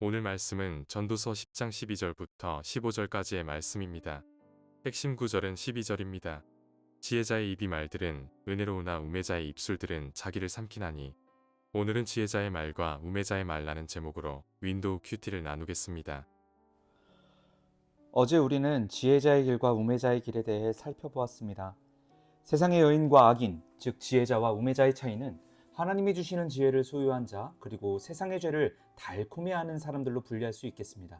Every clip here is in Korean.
오늘 말씀은 전도서 10장 12절부터 15절까지의 말씀입니다. 핵심 구절은 12절입니다. 지혜자의 입이 말들은 은혜로우나 우매자의 입술들은 자기를 삼키나니. 오늘은 지혜자의 말과 우매자의 말라는 제목으로 윈도우 큐티를 나누겠습니다. 어제 우리는 지혜자의 길과 우매자의 길에 대해 살펴보았습니다. 세상의 여인과 악인, 즉 지혜자와 우매자의 차이는 하나님이 주시는 지혜를 소유한 자, 그리고 세상의 죄를 달콤해하는 사람들로 분리할 수 있겠습니다.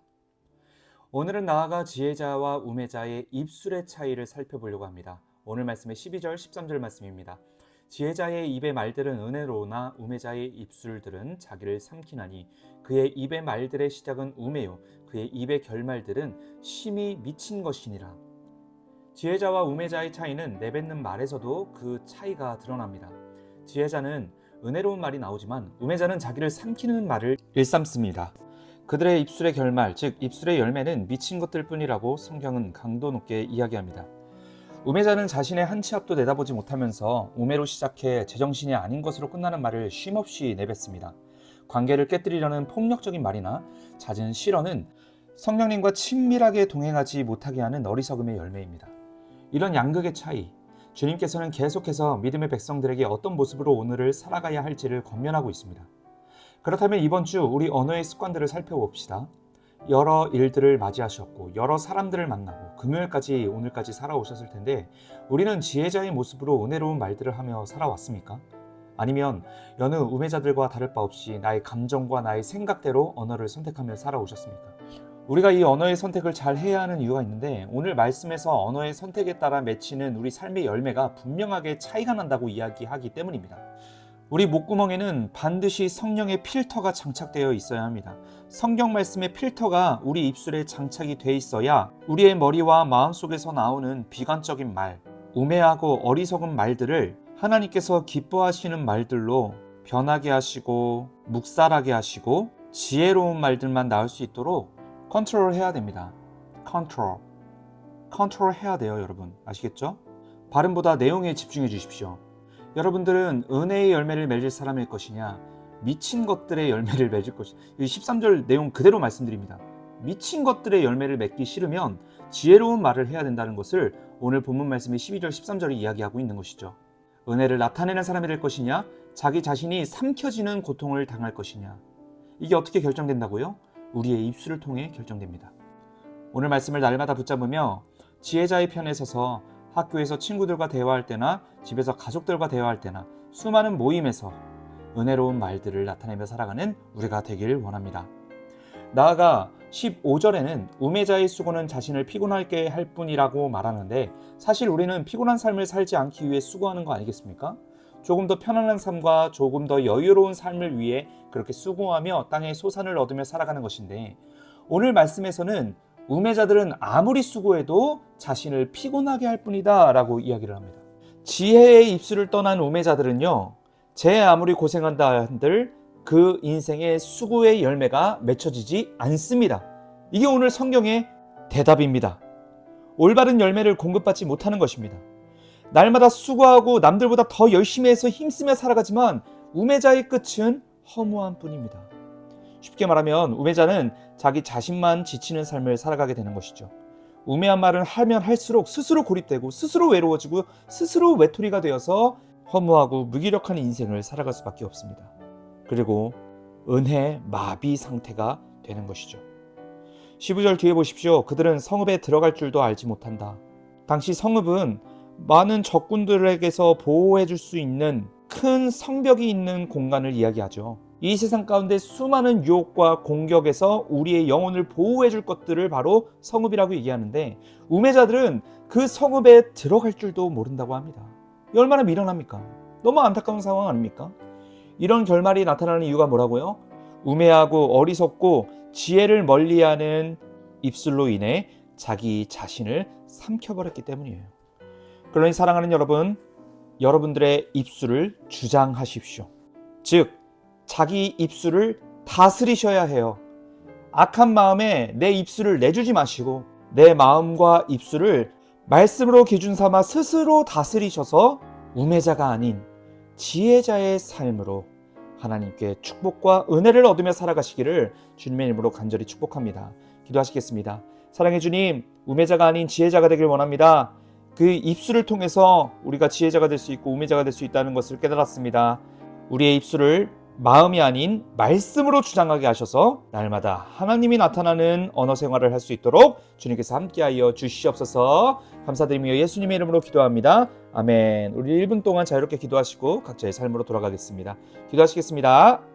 오늘은 나아가 지혜자와 우매자의 입술의 차이를 살펴보려고 합니다. 오늘 말씀의 12절, 13절 말씀입니다. 지혜자의 입의 말들은 은혜로우나 우매자의 입술들은 자기를 삼키나니 그의 입의 말들의 시작은 우매요 그의 입의 결말들은 심히 미친 것이니라. 지혜자와 우매자의 차이는 내뱉는 말에서도 그 차이가 드러납니다. 지혜자는 은혜로운 말이 나오지만 우매자는 자기를 삼키는 말을 일삼습니다. 그들의 입술의 결말, 즉 입술의 열매는 미친 것들 뿐이라고 성경은 강도 높게 이야기합니다. 우매자는 자신의 한 치 앞도 내다보지 못하면서 우매로 시작해 제정신이 아닌 것으로 끝나는 말을 쉼없이 내뱉습니다. 관계를 깨뜨리려는 폭력적인 말이나 잦은 실언은 성령님과 친밀하게 동행하지 못하게 하는 어리석음의 열매입니다. 이런 양극의 차이, 주님께서는 계속해서 믿음의 백성들에게 어떤 모습으로 오늘을 살아가야 할지를 권면하고 있습니다. 그렇다면 이번 주 우리 언어의 습관들을 살펴봅시다. 여러 일들을 맞이하셨고 여러 사람들을 만나고 금요일까지 오늘까지 살아오셨을 텐데 우리는 지혜자의 모습으로 은혜로운 말들을 하며 살아왔습니까? 아니면 여느 우매자들과 다를 바 없이 나의 감정과 나의 생각대로 언어를 선택하며 살아오셨습니까? 우리가 이 언어의 선택을 잘 해야 하는 이유가 있는데 오늘 말씀에서 언어의 선택에 따라 맺히는 우리 삶의 열매가 분명하게 차이가 난다고 이야기하기 때문입니다. 우리 목구멍에는 반드시 성령의 필터가 장착되어 있어야 합니다. 성경 말씀의 필터가 우리 입술에 장착이 돼 있어야 우리의 머리와 마음속에서 나오는 비관적인 말, 우매하고 어리석은 말들을 하나님께서 기뻐하시는 말들로 변하게 하시고 묵살하게 하시고 지혜로운 말들만 나올 수 있도록 컨트롤 해야 됩니다. 컨트롤 해야 돼요, 여러분. 아시겠죠? 발음보다 내용에 집중해 주십시오. 여러분들은 은혜의 열매를 맺을 사람일 것이냐, 미친 것들의 열매를 맺을 것이냐. 13절 내용 그대로 말씀드립니다. 미친 것들의 열매를 맺기 싫으면 지혜로운 말을 해야 된다는 것을 오늘 본문 말씀의 12절, 13절이 이야기하고 있는 것이죠. 은혜를 나타내는 사람이 될 것이냐, 자기 자신이 삼켜지는 고통을 당할 것이냐. 이게 어떻게 결정된다고요? 우리의 입술을 통해 결정됩니다. 오늘 말씀을 날마다 붙잡으며 지혜자의 편에 서서 학교에서 친구들과 대화할 때나 집에서 가족들과 대화할 때나 수많은 모임에서 은혜로운 말들을 나타내며 살아가는 우리가 되길 원합니다. 나아가 15절에는 우매자의 수고는 자신을 피곤하게 할 뿐이라고 말하는데 사실 우리는 피곤한 삶을 살지 않기 위해 수고하는 거 아니겠습니까? 조금 더 편안한 삶과 조금 더 여유로운 삶을 위해 그렇게 수고하며 땅의 소산을 얻으며 살아가는 것인데 오늘 말씀에서는 우매자들은 아무리 수고해도 자신을 피곤하게 할 뿐이다 라고 이야기를 합니다. 지혜의 입술을 떠난 우매자들은요, 제 아무리 고생한다 한들 그 인생의 수고의 열매가 맺혀지지 않습니다. 이게 오늘 성경의 대답입니다. 올바른 열매를 공급받지 못하는 것입니다. 날마다 수고하고 남들보다 더 열심히 해서 힘쓰며 살아가지만 우매자의 끝은 허무한 뿐입니다. 쉽게 말하면 우매자는 자기 자신만 지치는 삶을 살아가게 되는 것이죠. 우매한 말을 하면 할수록 스스로 고립되고 스스로 외로워지고 스스로 외톨이가 되어서 허무하고 무기력한 인생을 살아갈 수밖에 없습니다. 그리고 은혜 마비 상태가 되는 것이죠. 15절 뒤에 보십시오. 그들은 성읍에 들어갈 줄도 알지 못한다. 당시 성읍은 많은 적군들에게서 보호해 줄 수 있는 큰 성벽이 있는 공간을 이야기하죠. 이 세상 가운데 수많은 유혹과 공격에서 우리의 영혼을 보호해 줄 것들을 바로 성읍이라고 얘기하는데 우매자들은 그 성읍에 들어갈 줄도 모른다고 합니다. 얼마나 미련합니까? 너무 안타까운 상황 아닙니까? 이런 결말이 나타나는 이유가 뭐라고요? 우매하고 어리석고 지혜를 멀리하는 입술로 인해 자기 자신을 삼켜버렸기 때문이에요. 그러니 사랑하는 여러분, 여러분들의 입술을 주장하십시오. 즉, 자기 입술을 다스리셔야 해요. 악한 마음에 내 입술을 내주지 마시고 내 마음과 입술을 말씀으로 기준 삼아 스스로 다스리셔서 우매자가 아닌 지혜자의 삶으로 하나님께 축복과 은혜를 얻으며 살아가시기를 주님의 이름으로 간절히 축복합니다. 기도하시겠습니다. 사랑해 주님, 우매자가 아닌 지혜자가 되길 원합니다. 그 입술을 통해서 우리가 지혜자가 될 수 있고 우매자가 될 수 있다는 것을 깨달았습니다. 우리의 입술을 마음이 아닌 말씀으로 주장하게 하셔서 날마다 하나님이 나타나는 언어 생활을 할 수 있도록 주님께서 함께하여 주시옵소서. 감사드리며 예수님의 이름으로 기도합니다. 아멘. 우리 1분 동안 자유롭게 기도하시고 각자의 삶으로 돌아가겠습니다. 기도하시겠습니다.